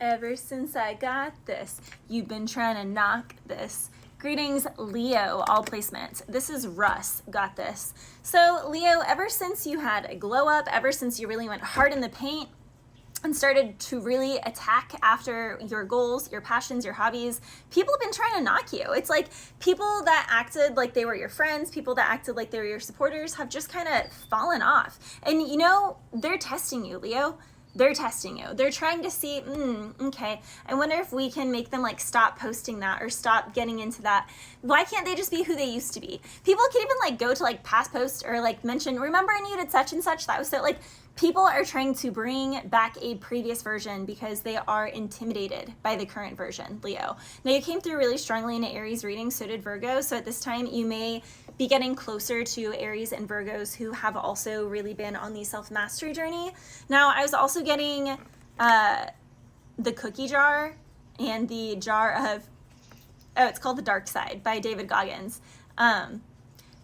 Ever since I got this, you've been trying to knock this. Greetings, Leo, all placements. This is Russ, got this. So, Leo, ever since you had a glow up, ever since you really went hard in the paint and started to really attack after your goals, your passions, your hobbies, people have been trying to knock you. It's like people that acted like they were your friends, people that acted like they were your supporters have just kind of fallen off. And you know, they're testing you, Leo. They're testing you. They're trying to see, okay, I wonder if we can make them like stop posting that or stop getting into that. Why can't they just be who they used to be? People can even like go to like past posts or like mention, remember when you did such and such? That was so like, people are trying to bring back a previous version because they are intimidated by the current version, Leo. Now you came through really strongly in an Aries reading, so did Virgo. So at this time you may be getting closer to Aries and Virgos who have also really been on the self-mastery journey. Now I was also getting the cookie jar and the jar of, it's called The Dark Side by David Goggins.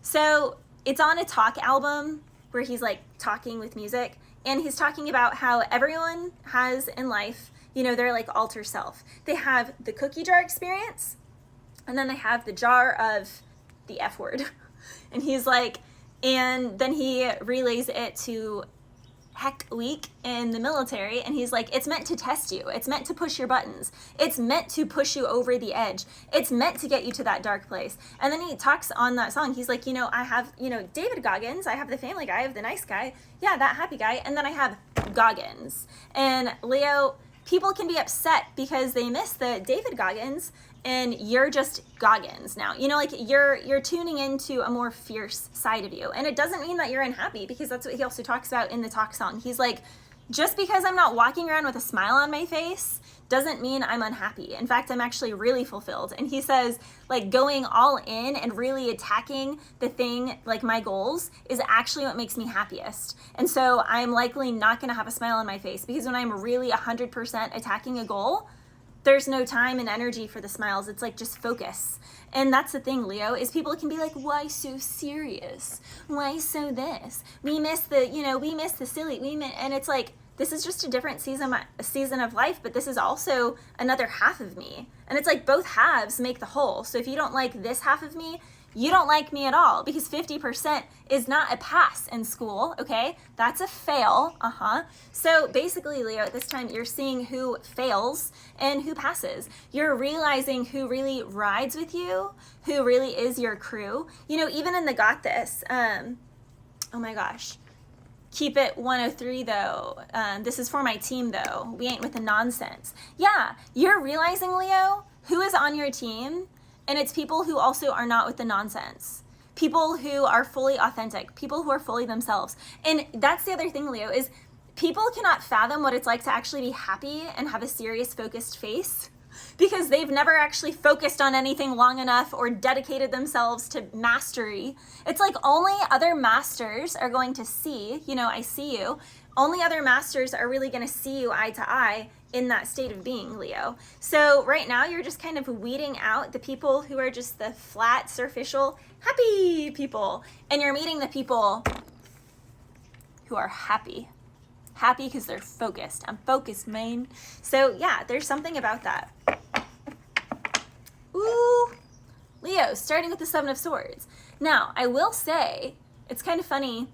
So it's on a talk album where he's like talking with music, and he's talking about how everyone has in life, you know, their like alter self. They have the cookie jar experience, and then they have the jar of the F word. And he's like, and then he relays it to Heck Week in the military, and he's like, it's meant to test you. It's meant to push your buttons. It's meant to push you over the edge. It's meant to get you to that dark place. And then he talks on that song. He's like, you know, I have, you know, David Goggins. I have the family guy. I have the nice guy. Yeah, that happy guy. And then I have Goggins. And Leo, people can be upset because they miss the David Goggins, and you're just Goggins now. You know, like you're tuning into a more fierce side of you. And it doesn't mean that you're unhappy, because that's what he also talks about in the talk song. He's like, just because I'm not walking around with a smile on my face doesn't mean I'm unhappy. In fact, I'm actually really fulfilled. And he says, like, going all in and really attacking the thing, like my goals, is actually what makes me happiest. And so I'm likely not gonna have a smile on my face, because when I'm really 100% attacking a goal, there's no time and energy for the smiles. It's like, just focus. And that's the thing, Leo, is people can be like, why so serious? Why so this? We miss the, you know, we miss the silly, and it's like, this is just a different season of life, but this is also another half of me. And it's like, both halves make the whole. So if you don't like this half of me, you don't like me at all, because 50% is not a pass in school, okay? That's a fail, So basically, Leo, at this time, you're seeing who fails and who passes. You're realizing who really rides with you, who really is your crew. You know, even in the Got This, oh my gosh. Keep it 103 though. This is for my team though. We ain't with the nonsense. Yeah, you're realizing, Leo, who is on your team. And it's people who also are not with the nonsense. People who are fully authentic. People who are fully themselves. And that's the other thing, Leo, is people cannot fathom what it's like to actually be happy and have a serious, focused face, because they've never actually focused on anything long enough or dedicated themselves to mastery. It's like only other masters are going to see, you know, I see you. Only other masters are really going to see you eye to eye in that state of being, Leo. So right now you're just kind of weeding out the people who are just the flat, superficial, happy people. And you're meeting the people who are happy. Happy because they're focused. I'm focused, man. So yeah, there's something about that. Ooh, Leo, starting with the Seven of Swords. Now, I will say, it's kind of funny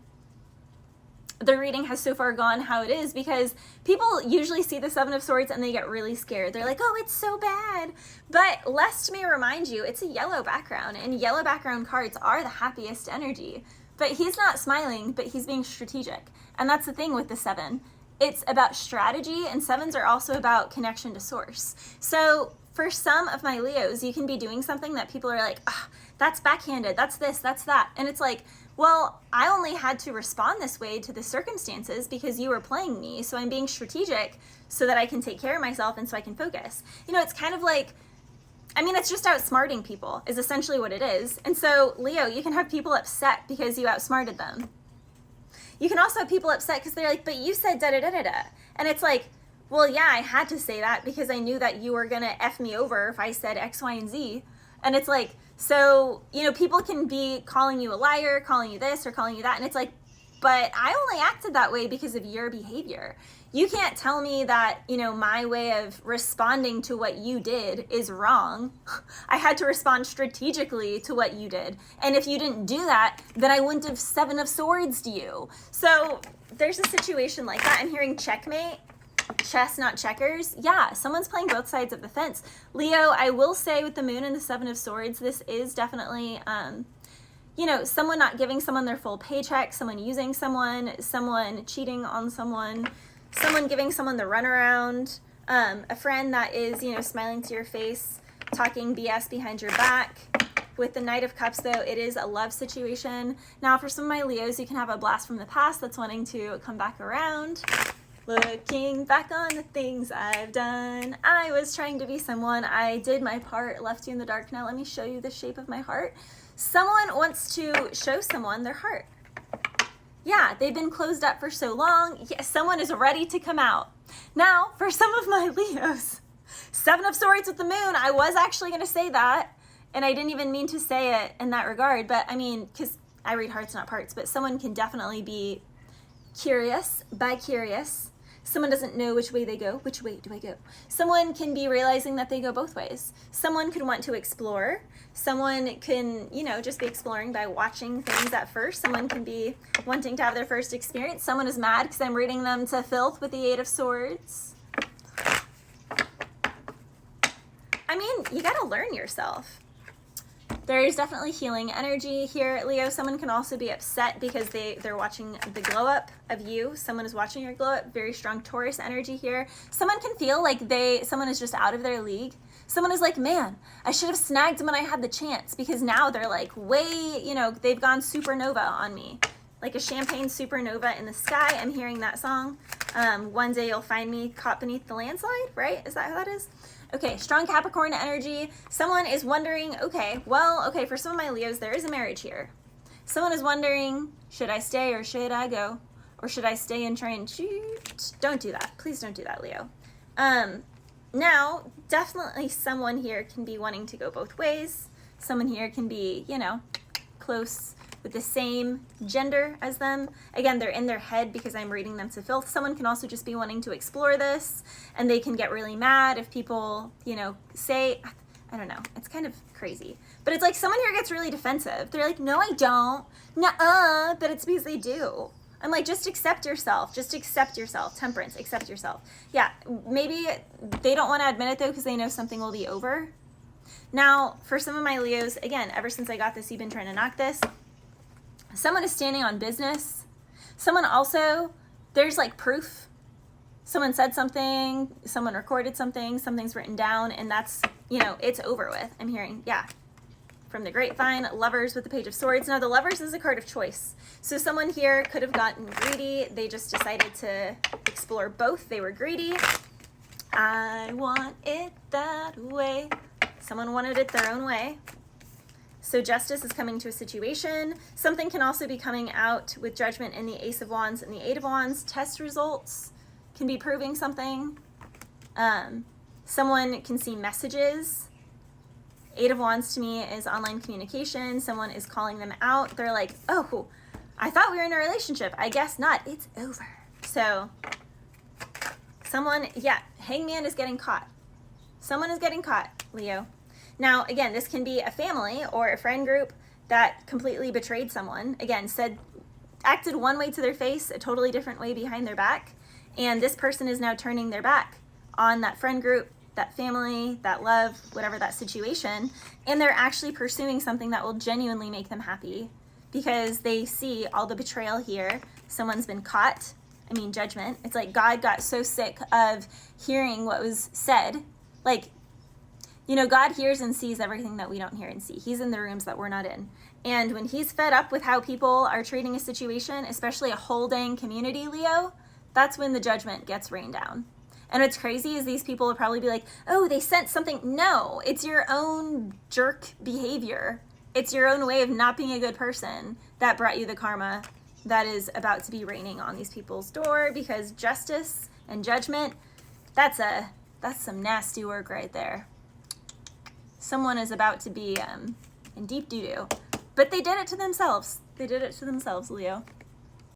the reading has so far gone how it is, because people usually see the Seven of Swords and they get really scared. They're like, oh, it's so bad. But lest me remind you, it's a yellow background, and yellow background cards are the happiest energy. But he's not smiling, but he's being strategic. And that's the thing with the Seven. It's about strategy, and Sevens are also about connection to source. So for some of my Leos, you can be doing something that people are like, ah, that's backhanded, that's this, that's that. And it's like, well, I only had to respond this way to the circumstances because you were playing me, so I'm being strategic so that I can take care of myself and so I can focus. You know, it's kind of like, I mean, it's just outsmarting people is essentially what it is. And so, Leo, you can have people upset because you outsmarted them. You can also have people upset because they're like, but you said da-da-da-da-da. And it's like, well, yeah, I had to say that because I knew that you were going to F me over if I said X, Y, and Z. And it's like, so, you know, people can be calling you a liar, calling you this or calling you that. And it's like, but I only acted that way because of your behavior. You can't tell me that, you know, my way of responding to what you did is wrong. I had to respond strategically to what you did. And if you didn't do that, then I wouldn't have 7 of Swords to you. So there's a situation like that. I'm hearing checkmate, chess, not checkers. Yeah, someone's playing both sides of the fence. Leo, I will say with the moon and the 7 of Swords, this is definitely, you know, someone not giving someone their full paycheck, someone using someone, someone cheating on someone, someone giving someone the runaround, a friend that is, you know, smiling to your face, talking BS behind your back. With the Knight of Cups, though, it is a love situation. Now, for some of my Leos, you can have a blast from the past that's wanting to come back around. Looking back on the things I've done, I was trying to be someone. I did my part, left you in the dark. Now let me show you the shape of my heart. Someone wants to show someone their heart. Yeah, they've been closed up for so long. Yeah, someone is ready to come out. Now, for some of my Leos, 7 of Swords with the moon, I was actually going to say that, and I didn't even mean to say it in that regard, but I mean, because I read hearts, not parts, but someone can definitely be curious, bi-curious. Someone doesn't know which way they go. Which way do I go? Someone can be realizing that they go both ways. Someone could want to explore. Someone can, you know, just be exploring by watching things at first. Someone can be wanting to have their first experience. Someone is mad because I'm reading them to filth with the 8 of Swords. I mean, you got to learn yourself. There is definitely healing energy here, Leo. Someone can also be upset because they're watching the glow up of you. Someone is watching your glow up. Very strong Taurus energy here. Someone can feel like someone is just out of their league. Someone is like, man, I should have snagged them when I had the chance, because now they're like way, you know, they've gone supernova on me. Like a champagne supernova in the sky. I'm hearing that song. One day you'll find me caught beneath the landslide, right? Is that how that is? Okay, strong Capricorn energy. Someone is wondering, okay, for some of my Leos, there is a marriage here. Someone is wondering, should I stay or should I go? Or should I stay and try and shoot? Don't do that. Please don't do that, Leo. Now, definitely someone here can be wanting to go both ways. Someone here can be, you know, close with the same gender as them. Again, they're in their head because I'm reading them to filth. Someone can also just be wanting to explore this, and they can get really mad if people, you know, say, I don't know, it's kind of crazy. But it's like someone here gets really defensive. They're like, no, I don't. Nuh-uh, but it's because they do. I'm like, just accept yourself. Just accept yourself. Temperance, accept yourself. Yeah, maybe they don't want to admit it, though, because they know something will be over. Now, for some of my Leos, again, ever since I got this, you've been trying to knock this. Someone is standing on business. Someone also, there's like proof. Someone said something, someone recorded something, something's written down, and that's, you know, it's over with. I'm hearing, yeah. From the grapevine, Lovers with the Page of Swords. Now, the Lovers is a card of choice. So someone here could have gotten greedy. They just decided to explore both. They were greedy. I want it that way. Someone wanted it their own way. So justice is coming to a situation. Something can also be coming out with Judgment in the Ace of Wands and the 8 of Wands. Test results can be proving something. Someone can see messages. 8 of Wands to me is online communication. Someone is calling them out. They're like, oh, I thought we were in a relationship. I guess not. It's over. So someone, yeah, Hangman is getting caught. Someone is getting caught, Leo. Now, again, this can be a family or a friend group that completely betrayed someone. Again, acted one way to their face, a totally different way behind their back. And this person is now turning their back on that friend group, that family, that love, whatever that situation. And they're actually pursuing something that will genuinely make them happy because they see all the betrayal here. Someone's been caught. Judgment. It's like God got so sick of hearing what was said. Like, God hears and sees everything that we don't hear and see. He's in the rooms that we're not in. And when he's fed up with how people are treating a situation, especially a holding community, Leo, that's when the judgment gets rained down. And what's crazy is these people will probably be like, oh, they sent something. No, it's your own jerk behavior. It's your own way of not being a good person that brought you the karma that is about to be raining on these people's door, because justice and judgment, that's some nasty work right there. Someone is about to be in deep doo-doo. But they did it to themselves. They did it to themselves, Leo.